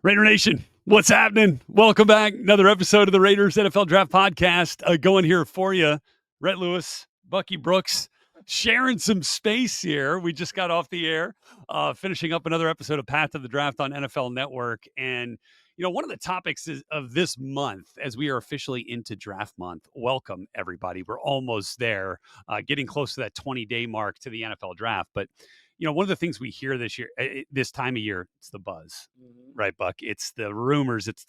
Raider Nation, what's happening? Welcome back. Another episode of the Raiders NFL Draft Podcast going here for you. Rhett Lewis, Bucky Brooks, sharing some space here. We just got off the air, finishing up another episode of Path to the Draft on NFL Network. And, one of the topics of this month, as we are officially into draft month, welcome everybody. We're almost there, getting close to that 20-day mark to the NFL draft. But one of the things we hear this year, this time of year, it's the buzz, right, Buck? It's the rumors. It's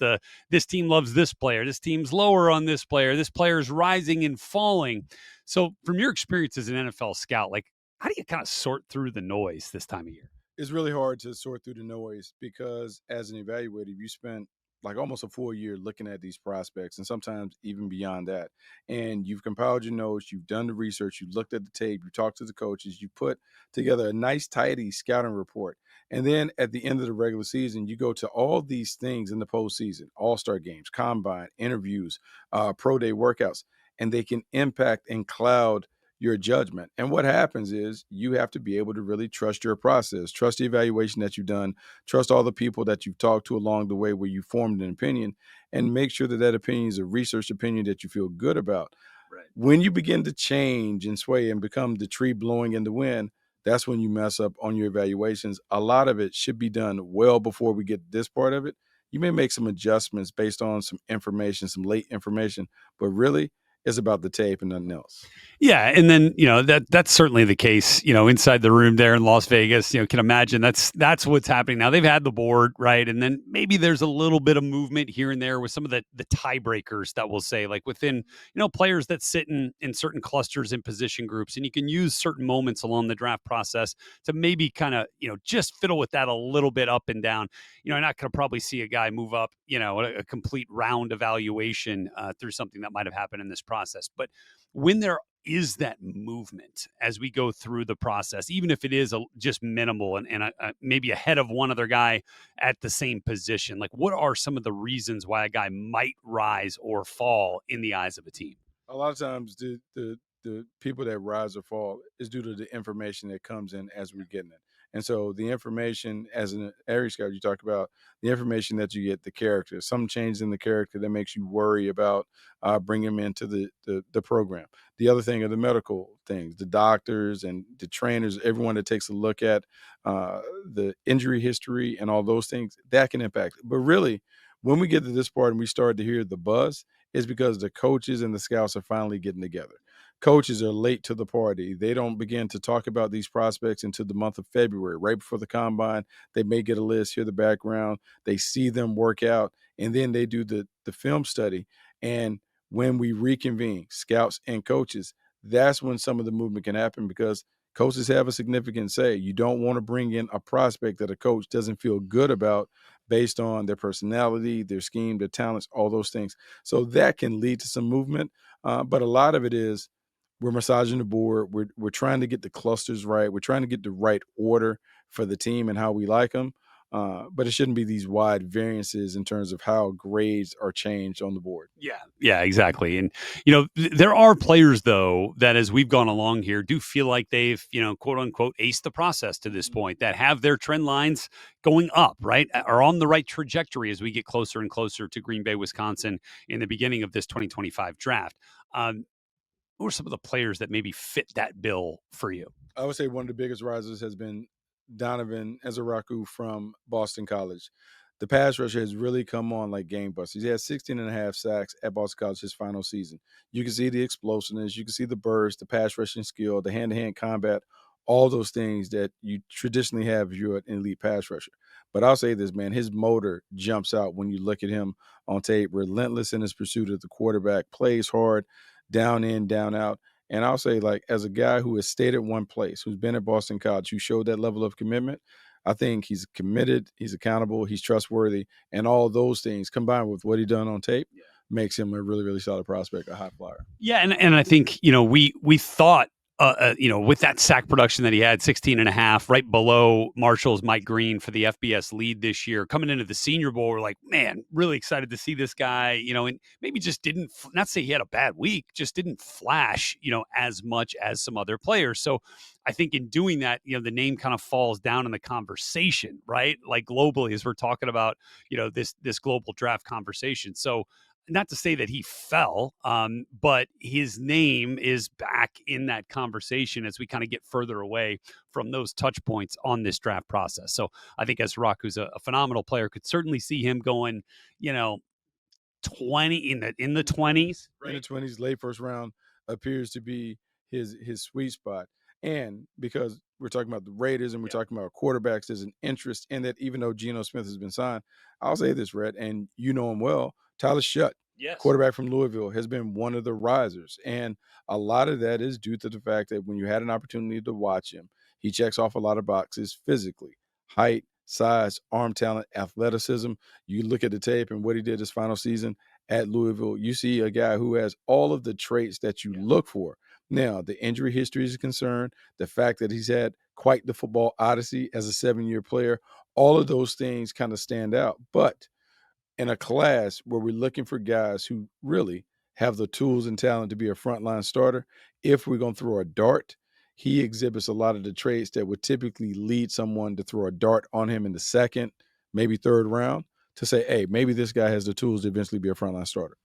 this team loves this player. This team's lower on this player. This player's rising and falling. So from your experience as an NFL scout, how do you kind of sort through the noise this time of year? It's really hard to sort through the noise because as an evaluator, you spent like almost a full year looking at these prospects and sometimes even beyond that. And you've compiled your notes, you've done the research, you looked at the tape, you talked to the coaches, you put together a nice, tidy scouting report. And then at the end of the regular season, you go to all these things in the postseason, all-star games, combine, interviews, pro day workouts, and they can impact and cloud your judgment. And what happens is you have to be able to really trust your process, trust the evaluation that you've done, trust all the people that you've talked to along the way where you formed an opinion, and make sure that that opinion is a researched opinion that you feel good about. Right. When you begin to change and sway and become the tree blowing in the wind, that's when you mess up on your evaluations. A lot of it should be done well before we get this part of it. You may make some adjustments based on some information, some late information, but really, it's about the tape and nothing else. Yeah, and then that's certainly the case. Inside the room there in Las Vegas, can imagine that's what's happening now. They've had the board, right, and then maybe there's a little bit of movement here and there with some of the tiebreakers that we'll say, like within players that sit in certain clusters and position groups, and you can use certain moments along the draft process to maybe kind of just fiddle with that a little bit up and down. You're not going to probably see a guy move up, a complete round evaluation through something that might have happened in this process, but when there is that movement as we go through the process, even if it is just minimal and maybe ahead of one other guy at the same position, like what are some of the reasons why a guy might rise or fall in the eyes of a team? A lot of times the people that rise or fall is due to the information that comes in as we're getting it. And so the information as an area scout, you talk about the information that you get, the character, some change in the character that makes you worry about bringing them into the program. The other thing are the medical things, the doctors and the trainers, everyone that takes a look at the injury history and all those things, that can impact it. But really, when we get to this part and we start to hear the buzz, it's because the coaches and the scouts are finally getting together. Coaches are late to the party. They don't begin to talk about these prospects until the month of February, right before the combine. They may get a list, hear the background, they see them work out, and then they do the film study. And when we reconvene, scouts and coaches, that's when some of the movement can happen because coaches have a significant say. You don't want to bring in a prospect that a coach doesn't feel good about based on their personality, their scheme, their talents, all those things. So that can lead to some movement. But a lot of it is we're massaging the board. We're trying to get the clusters right. We're trying to get the right order for the team and how we like them. But it shouldn't be these wide variances in terms of how grades are changed on the board. Yeah, exactly. And, there are players, though, that as we've gone along here do feel like they've, quote unquote, aced the process to this point, that have their trend lines going up, right, are on the right trajectory as we get closer and closer to Green Bay, Wisconsin in the beginning of this 2025 draft. Who are some of the players that maybe fit that bill for you? I would say one of the biggest risers has been Donovan Ezaraku from Boston College. The pass rusher has really come on like gangbusters. He had 16 and a half sacks at Boston College his final season. You can see the explosiveness, you can see the burst, the pass rushing skill, the hand-to-hand combat, all those things that you traditionally have if you're an elite pass rusher. But I'll say this, man, his motor jumps out when you look at him on tape, relentless in his pursuit of the quarterback, plays hard, down in, down out. And I'll say, like, as a guy who has stayed at one place, who's been at Boston College, who showed that level of commitment, I think he's committed, he's accountable, he's trustworthy, and all those things combined with what he done on tape makes him a really, really solid prospect, a high flyer. Yeah, and I think, we thought with that sack production that he had, 16 and a half, right below Marshall's Mike Green for the FBS lead this year. Coming into the Senior Bowl, we're like, man, really excited to see this guy, and maybe just didn't, not say he had a bad week, just didn't flash, as much as some other players. So I think in doing that, the name kind of falls down in the conversation, right? Like globally, as we're talking about, this global draft conversation. So not to say that he fell, but his name is back in that conversation as we kind of get further away from those touch points on this draft process. So I think as Rock, who's a phenomenal player, could certainly see him going, 20 in the 20s, right? In the 20s, late first round appears to be his sweet spot. And because we're talking about the Raiders and we're talking about quarterbacks, there's an interest in that. Even though Geno Smith has been signed, I'll say this, Rhett, and you know him well. Tyler Shutt, quarterback from Louisville, has been one of the risers. And a lot of that is due to the fact that when you had an opportunity to watch him, he checks off a lot of boxes physically: height, size, arm talent, athleticism. You look at the tape and what he did his final season at Louisville, you see a guy who has all of the traits that you look for. Now, the injury history is a concern. The fact that he's had quite the football odyssey as a 7-year player, all of those things kind of stand out. But in a class where we're looking for guys who really have the tools and talent to be a frontline starter, if we're going to throw a dart, he exhibits a lot of the traits that would typically lead someone to throw a dart on him in the second, maybe third round, to say, hey, maybe this guy has the tools to eventually be a frontline starter.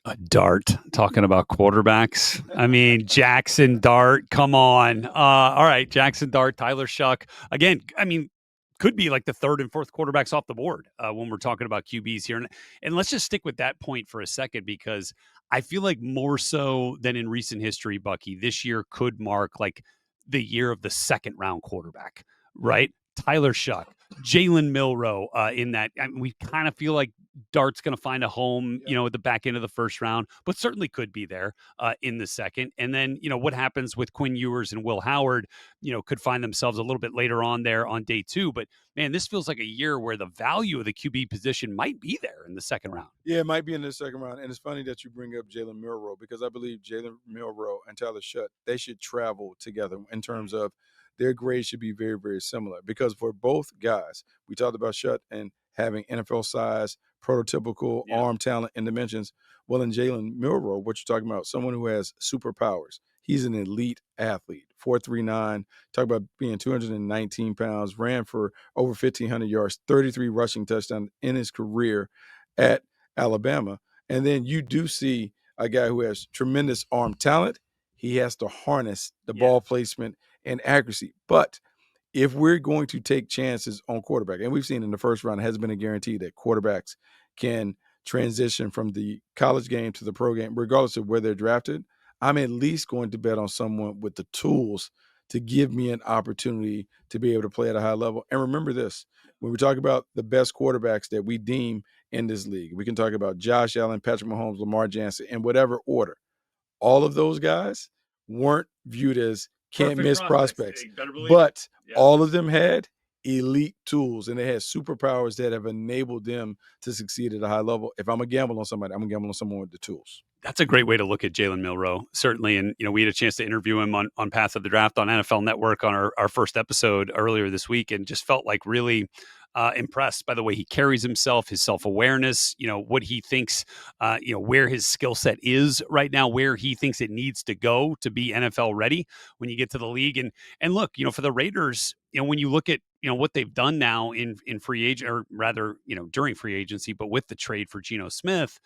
A Dart, talking about quarterbacks. I mean, Jackson Dart, come on. All right, Jackson Dart, Tyler Shuck. Again, I mean, could be like the third and fourth quarterbacks off the board when we're talking about QBs here. And let's just stick with that point for a second, because I feel like more so than in recent history, Bucky, this year could mark like the year of the second round quarterback, right? Tyler Shuck, Jalen Milroe in that. I mean, we kind of feel like Dart's going to find a home, at the back end of the first round, but certainly could be there in the second. And then, what happens with Quinn Ewers and Will Howard, could find themselves a little bit later on there on day two. But man, this feels like a year where the value of the QB position might be there in the second round. Yeah, it might be in the second round. And it's funny that you bring up Jalen Milroe, because I believe Jalen Milroe and Tyler Shutt, they should travel together in terms of their grades should be very, very similar. Because for both guys, we talked about Shutt and having NFL size, prototypical arm talent and dimensions. Well, in Jalen Milroe, what you're talking about, someone who has superpowers. He's an elite athlete, 4.39. Talk about being 219 pounds, ran for over 1,500 yards, 33 rushing touchdowns in his career at Alabama. And then you do see a guy who has tremendous arm talent. He has to harness the ball placement and accuracy. But if we're going to take chances on quarterback, and we've seen in the first round, it hasn't been a guarantee that quarterbacks can transition from the college game to the pro game, regardless of where they're drafted, I'm at least going to bet on someone with the tools to give me an opportunity to be able to play at a high level. And remember this, when we talk about the best quarterbacks that we deem in this league, we can talk about Josh Allen, Patrick Mahomes, Lamar Jackson, in whatever order. All of those guys weren't viewed as can't-miss prospects. But all of them had elite tools, and they had superpowers that have enabled them to succeed at a high level. If I'm going to gamble on somebody, I'm going to gamble on someone with the tools. That's a great way to look at Jalen Milroe, certainly. And, we had a chance to interview him on Path of the Draft on NFL Network on our first episode earlier this week, and just felt like really impressed by the way he carries himself, his self-awareness, what he thinks, where his skill set is right now, where he thinks it needs to go to be NFL ready when you get to the league. And look, for the Raiders, when you look at, what they've done now in free agent, or rather, during free agency, but with the trade for Geno Smith,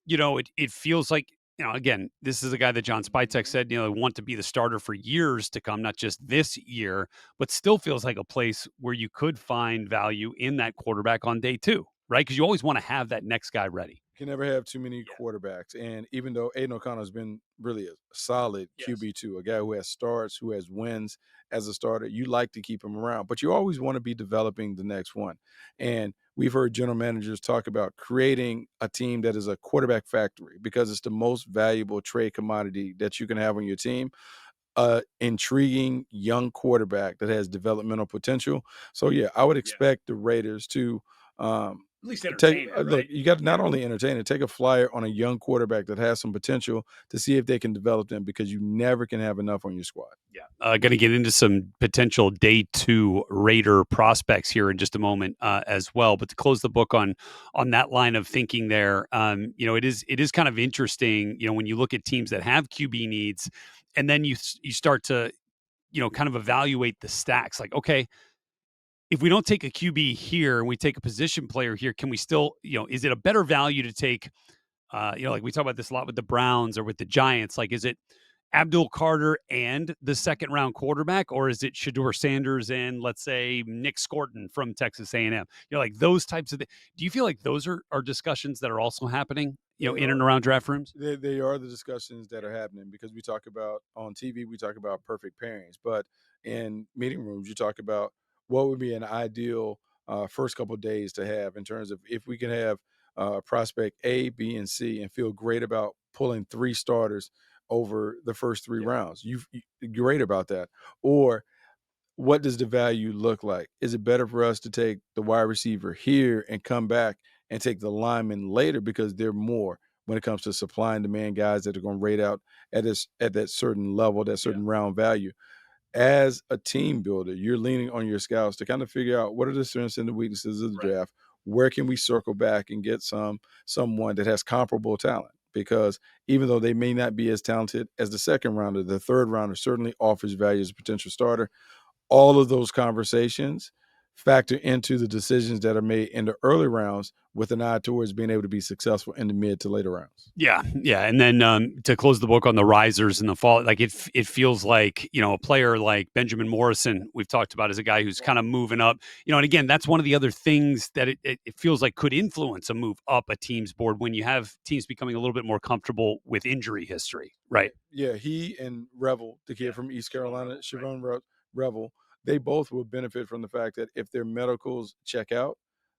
it feels like, again, this is a guy that John Spytek said, want to be the starter for years to come, not just this year, but still feels like a place where you could find value in that quarterback on day two, right? Because you always want to have that next guy ready. You can never have too many quarterbacks. And even though Aiden O'Connell has been really a solid QB2, a guy who has starts, who has wins as a starter, you like to keep him around. But you always want to be developing the next one. And we've heard general managers talk about creating a team that is a quarterback factory, because it's the most valuable trade commodity that you can have on your team. Intriguing young quarterback that has developmental potential. So, yeah, I would expect the Raiders to at least entertain it, look, right? you got to not only entertain it, take a flyer on a young quarterback that has some potential to see if they can develop them, because you never can have enough on your squad. Yeah. Going to get into some potential day two Raider prospects here in just a moment as well. But to close the book on that line of thinking there, it is kind of interesting. When you look at teams that have QB needs, and then you start to kind of evaluate the stacks. Like, okay, if we don't take a QB here and we take a position player here, can we still, is it a better value to take, like we talk about this a lot with the Browns or with the Giants? Like, is it Abdul Carter and the second round quarterback, or is it Shador Sanders and, let's say, Nick Scorton from Texas A&M? Like those types of. Do you feel like those are discussions that are also happening, in and around draft rooms? They are the discussions that are happening, because we talk about on TV, we talk about perfect pairings, but in meeting rooms, you talk about what would be an ideal first couple of days to have, in terms of if we can have prospect A, B, and C and feel great about pulling 3 starters over the first 3 rounds. You're great about that. Or what does the value look like? Is it better for us to take the wide receiver here and come back and take the lineman later, because they're more when it comes to supply and demand guys that are going to rate out at that certain level, that certain round value? As a team builder, you're leaning on your scouts to kind of figure out what are the strengths and the weaknesses of the draft. Where can we circle back and get someone that has comparable talent? Because even though they may not be as talented as the second rounder, the third rounder certainly offers value as a potential starter. All of those conversations factor into the decisions that are made in the early rounds, with an eye towards being able to be successful in the mid to later rounds. Yeah, yeah, and then to close the book on the risers in the fall, like it feels like a player like Benjamin Morrison we've talked about as a guy who's kind of moving up, and again that's one of the other things that it feels like could influence a move up a team's board when you have teams becoming a little bit more comfortable with injury history, right? Yeah, he and Revel, the kid from East Carolina, Revel, they both will benefit from the fact that if their medicals check out,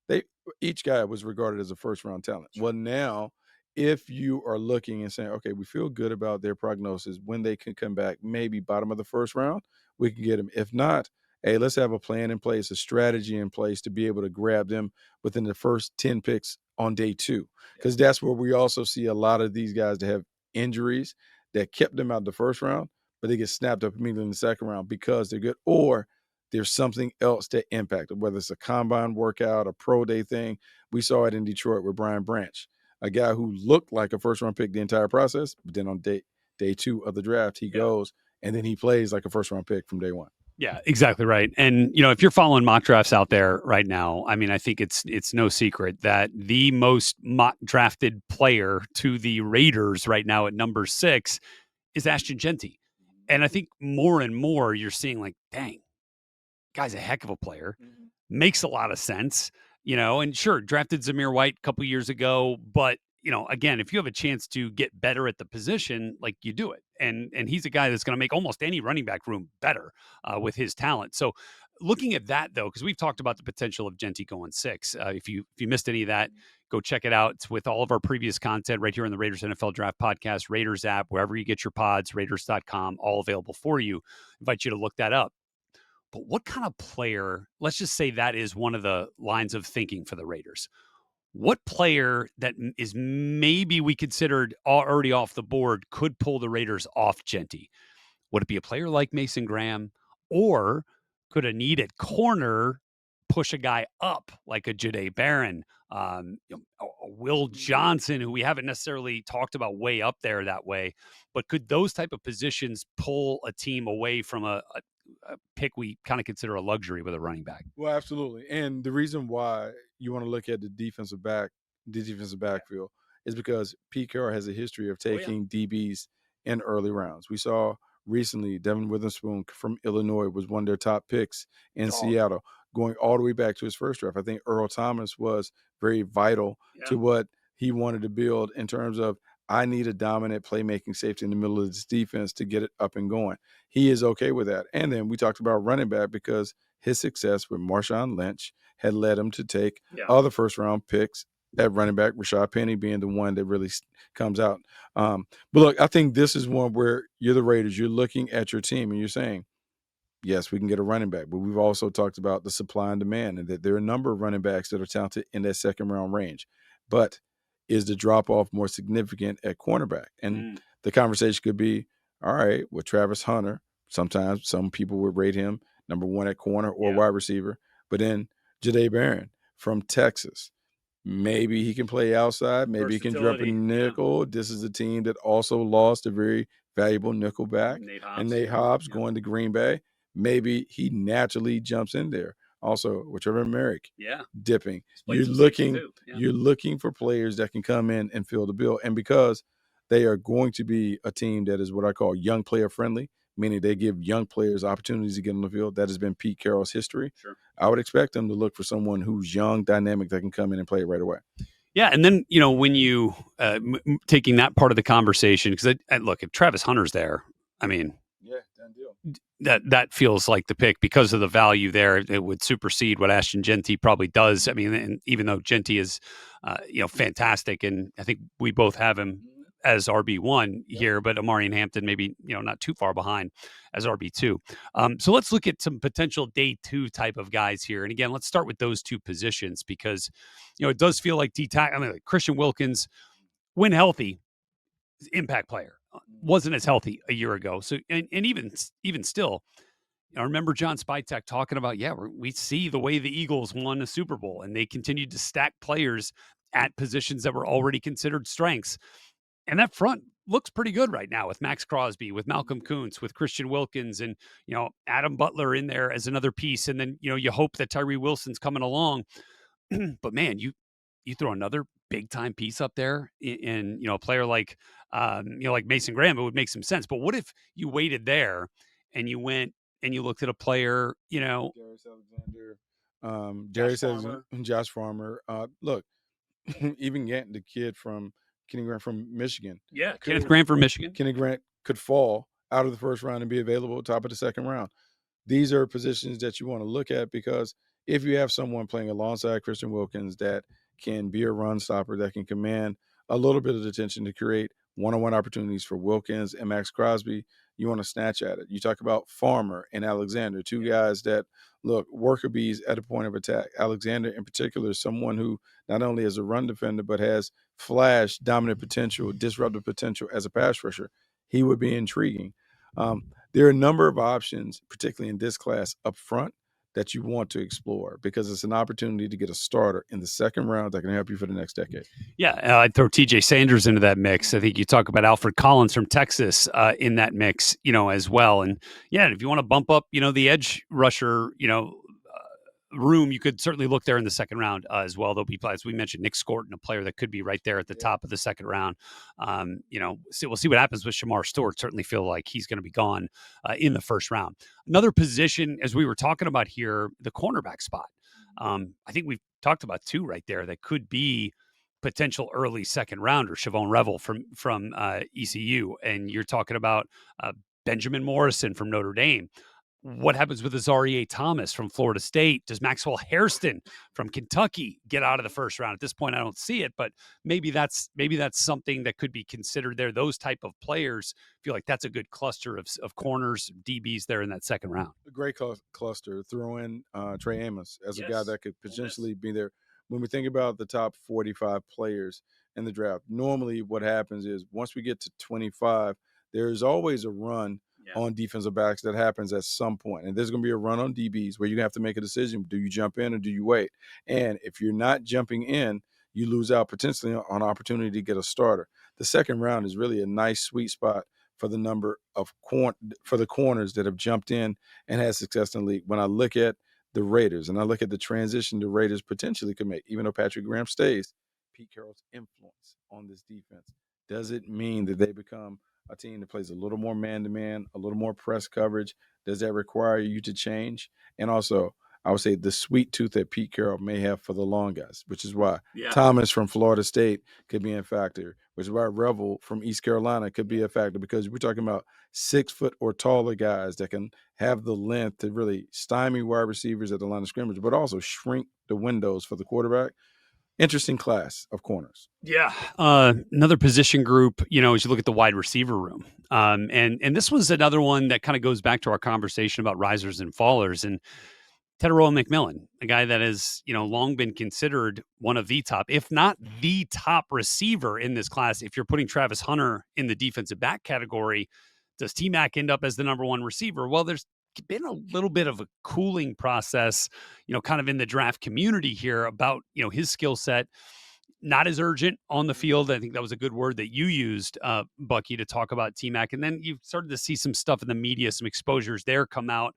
they each guy was regarded as a first round talent. Well, now if you are looking and saying, okay, we feel good about their prognosis when they can come back, maybe bottom of the first round, we can get them. If not, hey, let's have a plan in place, a strategy in place to be able to grab them within the first 10 picks on day 2. Because that's where we also see a lot of these guys that have injuries that kept them out the first round, but they get snapped up immediately in the second round because they're good, or there's something else that impacted, whether it's a combine workout, a pro day thing. We saw it in Detroit with Brian Branch, a guy who looked like a first round pick the entire process, but then on day 2 of the draft, he goes and then he plays like a first round pick from day 1. Yeah, exactly right. And if you're following mock drafts out there right now, I mean, I think it's no secret that the most mock drafted player to the Raiders right now at number 6 is Ashton Genty. And I think more and more you're seeing like, dang, guy's a heck of a player. Makes a lot of sense, and sure, drafted Zamir White a couple years ago, but again, if you have a chance to get better at the position, like you do it. And he's a guy that's going to make almost any running back room better with his talent. So looking at that though, because we've talked about the potential of Genty going 6. If you missed any of that, go check it out. It's with all of our previous content right here on the Raiders NFL Draft Podcast, Raiders app, wherever you get your pods, Raiders.com, all available for you. Invite you to look that up. But what kind of player, let's just say that is one of the lines of thinking for the Raiders. What player that is maybe we considered already off the board could pull the Raiders off Genty? Would it be a player like Mason Graham, or could a need at corner push a guy up like a Jahdae Barron, a Will Johnson, who we haven't necessarily talked about way up there that way, but could those type of positions pull a team away from a pick we kind of consider a luxury with a running back? Well, absolutely. And the reason why you want to look at the defensive backfield is because Pete Carroll has a history of taking DBs in early rounds. We saw recently Devin Witherspoon from Illinois was one of their top picks in Seattle, going all the way back to his first draft. I think Earl Thomas was very vital to what he wanted to build in terms of, I need a dominant playmaking safety in the middle of this defense to get it up and going. He is okay with that. And then we talked about running back, because his success with Marshawn Lynch had led him to take other first-round picks at running back, Rashad Penny being the one that really comes out. But look, I think this is one where you're the Raiders. You're looking at your team and you're saying, yes, we can get a running back, but we've also talked about the supply and demand and that there are a number of running backs that are talented in that second round range. But is the drop off more significant at cornerback? And the conversation could be, all right, with Travis Hunter, sometimes some people would rate him number one at corner or wide receiver, but then Jahdae Barron from Texas. Maybe he can play outside. Maybe he can drop a nickel. This is a team that also lost a very valuable nickel back. Nate Hobbs going to Green Bay. Maybe he naturally jumps in there. Also, with Trevor Merrick dipping. You're looking for players that can come in and fill the bill. And because they are going to be a team that is what I call young player friendly, meaning they give young players opportunities to get on the field. That has been Pete Carroll's history. Sure. I would expect them to look for someone who's young, dynamic, that can come in and play it right away. Yeah, and then, when you taking that part of the conversation, because look, if Travis Hunter's there, I mean, done deal. That feels like the pick because of the value there. It would supersede what Ashton Genty probably does. I mean, and even though Genty is, fantastic, and I think we both have him as RB1 here, but Amari and Hampton maybe, not too far behind as RB2. So let's look at some potential day 2 type of guys here. And again, let's start with those 2 positions because, it does feel like like Christian Wilkins, when healthy, impact player, wasn't as healthy a year ago. So, and even still, I remember John Spytek talking about, we see the way the Eagles won a Super Bowl and they continued to stack players at positions that were already considered strengths. And that front looks pretty good right now with Max Crosby, with Malcolm Kuntz, with Christian Wilkins, and, Adam Butler in there as another piece. And then, you hope that Tyree Wilson's coming along. But man, you throw another big time piece up there in a player like, like Mason Graham, it would make some sense. But what if you waited there and you went and you looked at a player, Darius Alexander, Josh Farmer. Look, even getting the kid from Kenny Grant from Michigan. Yeah, Kenneth Grant from Michigan. Kenny Grant could fall out of the first round and be available top of the second round. These are positions that you want to look at because if you have someone playing alongside Christian Wilkins that can be a run stopper, that can command a little bit of attention to create one-on-one opportunities for Wilkins and Max Crosby, you want to snatch at it. You talk about Farmer and Alexander, 2 guys that look worker bees at a point of attack. Alexander in particular is someone who not only is a run defender, but has flash dominant potential, disruptive potential as a pass rusher. He would be intriguing. There are a number of options, particularly in this class up front, that you want to explore because it's an opportunity to get a starter in the second round that can help you for the next decade. Yeah, I'd throw TJ Sanders into that mix. I think you talk about Alfred Collins from Texas in that mix, as well. And if you want to bump up, the edge rusher, room, you could certainly look there in the second round as well. There'll be, as we mentioned, Nick Scorton, a player that could be right there at the top of the second round. We'll see what happens with Shamar Stewart. Certainly feel like he's going to be gone in the first round. Another position, as we were talking about here, the cornerback spot. I think we've talked about 2 right there that could be potential early second rounder. Siobhan Revel from ECU, and you're talking about Benjamin Morrison from Notre Dame. What happens with Azarie Thomas from Florida State? Does Maxwell Hairston from Kentucky get out of the first round? At this point, I don't see it, but maybe that's something that could be considered there. Those type of players feel like that's a good cluster of corners, DBs there in that second round. A great cluster. Throw in Trey Amos as a guy that could potentially be there. When we think about the top 45 players in the draft, normally what happens is once we get to 25, there's always a run on defensive backs that happens at some point. And there's going to be a run on DBs where you have to make a decision. Do you jump in or do you wait? And if you're not jumping in, you lose out potentially on opportunity to get a starter. The second round is really a nice sweet spot for the number of for the corners that have jumped in and had success in the league. When I look at the Raiders and I look at the transition the Raiders potentially could make, even though Patrick Graham stays, Pete Carroll's influence on this defense, does it mean that they become a team that plays a little more man-to-man, a little more press coverage? Does that require you to change? And also, I would say the sweet tooth that Pete Carroll may have for the long guys, which is why Thomas from Florida State could be a factor, which is why Revel from East Carolina could be a factor, because we're talking about 6 foot or taller guys that can have the length to really stymie wide receivers at the line of scrimmage, but also shrink the windows for the quarterback. interesting class of corners. Yeah. Another position group, as you look at the wide receiver room. And this was another one that kind of goes back to our conversation about risers and fallers. And Teteroa McMillan, a guy that has, long been considered one of the top, if not the top receiver in this class. If you're putting Travis Hunter in the defensive back category, does T-Mac end up as the number one receiver? Well, there's been a little bit of a cooling process, kind of in the draft community here about, his skill set. Not as urgent on the field. I think that was a good word that you used, Bucky, to talk about T-Mac. And then you've started to see some stuff in the media, some exposures there come out,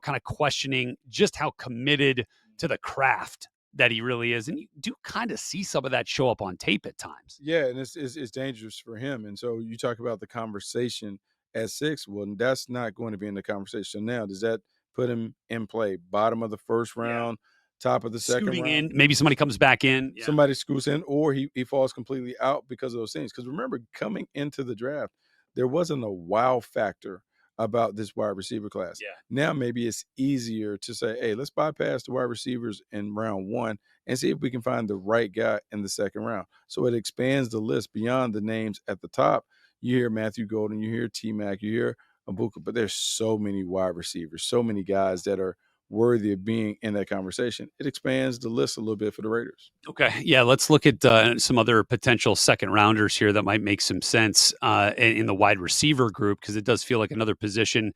kind of questioning just how committed to the craft that he really is. And you do kind of see some of that show up on tape at times. Yeah, and it's dangerous for him. And so you talk about the conversation at 6. Well, that's not going to be in the conversation now. Does that put him in play? Bottom of the first round, top of the second Scooting round? in, maybe somebody comes back in. Yeah. Somebody scoots in, or he falls completely out because of those things. Because remember, coming into the draft, there wasn't a wow factor about this wide receiver class. Yeah. Now maybe it's easier to say, hey, let's bypass the wide receivers in round 1 and see if we can find the right guy in the second round. So it expands the list beyond the names at the top. You hear Matthew Golden, you hear T-Mac, you hear Abuka, but there's so many wide receivers, so many guys that are worthy of being in that conversation. It expands the list a little bit for the Raiders. Okay. Yeah. Let's look at some other potential second rounders here that might make some sense in the wide receiver group, because it does feel like another position,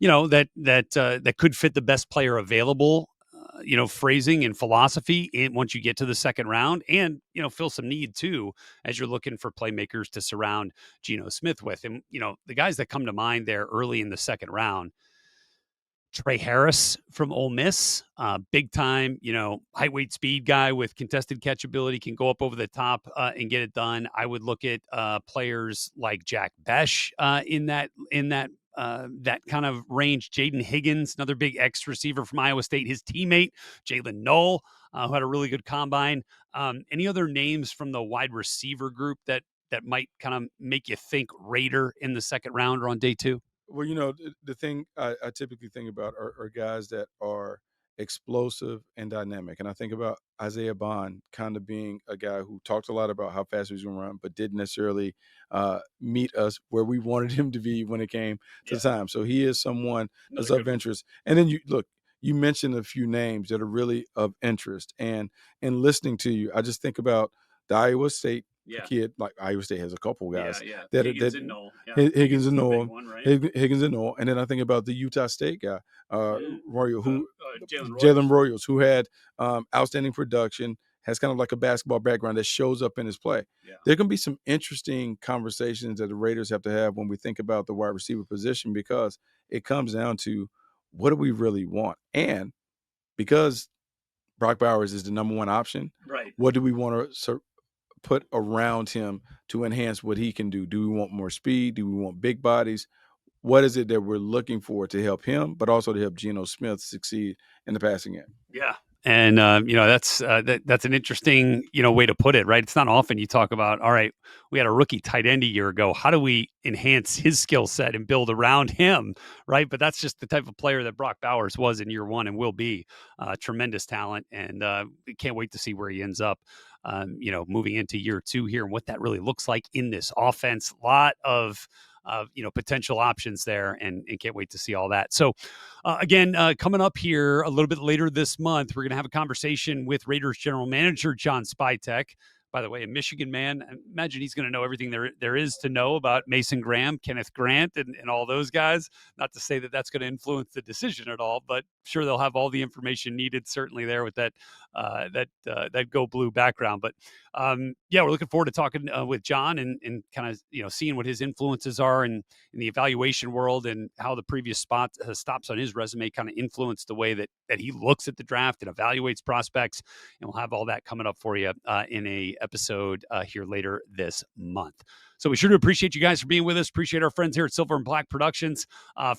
that could fit the best player available, phrasing and philosophy once you get to the second round, and, fill some need too, as you're looking for playmakers to surround Geno Smith with. And, the guys that come to mind there early in the second round, Trey Harris from Ole Miss, big time, height, weight, speed guy with contested catch ability, can go up over the top and get it done. I would look at players like Jack Besh in that kind of range. Jaden Higgins, another big X receiver from Iowa State. His teammate Jalen Knoll, who had a really good combine. Any other names from the wide receiver group that might kind of make you think Raider in the second round or on day 2? Well, the thing I typically think about are guys that are explosive and dynamic. And I think about Isaiah Bond kind of being a guy who talked a lot about how fast he was going to run, but didn't necessarily meet us where we wanted him to be when it came to time. So he is someone that's of interest. And then you mentioned a few names that are really of interest. And in listening to you, I just think about the Iowa State kid. Like Iowa State has a couple guys that Higgins and Knoll. Higgins and Knoll, one, right? Higgins and Knoll, and then I think about the Utah State guy, Royal, who Jalen Royals, who had outstanding production, has kind of like a basketball background that shows up in his play. Yeah. There can be some interesting conversations that the Raiders have to have when we think about the wide receiver position, because it comes down to what do we really want, and because Brock Bowers is the number one option, right? What do we want to put around him to enhance what he can do? Do we want more speed? Do we want big bodies? What is it that we're looking for to help him, but also to help Geno Smith succeed in the passing game? Yeah. And, that's an interesting, way to put it, right? It's not often you talk about, all right, we had a rookie tight end a year ago. How do we enhance his skill set and build around him, right? But that's just the type of player that Brock Bowers was in year 1 and will be. Tremendous talent. And we can't wait to see where he ends up, moving into year 2 here and what that really looks like in this offense. A lot of potential options there, and can't wait to see all that. So again, coming up here a little bit later this month, we're going to have a conversation with Raiders general manager John Spytek. By the way, a Michigan man. I imagine he's going to know everything there is to know about Mason Graham, Kenneth Grant, and all those guys. Not to say that that's going to influence the decision at all, but sure they'll have all the information needed. Certainly there with that Go Blue background. But we're looking forward to talking with John and kind of seeing what his influences are in the evaluation world, and how the previous stops on his resume kind of influenced the way that he looks at the draft and evaluates prospects. And we'll have all that coming up for you in a episode here later this month. So we sure do appreciate you guys for being with us. Appreciate our friends here at Silver and Black Productions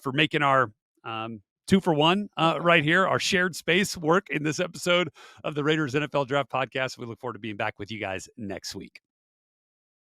for making our 2-for-1 right here, our shared space work in this episode of the Raiders NFL Draft Podcast. We look forward to being back with you guys next week.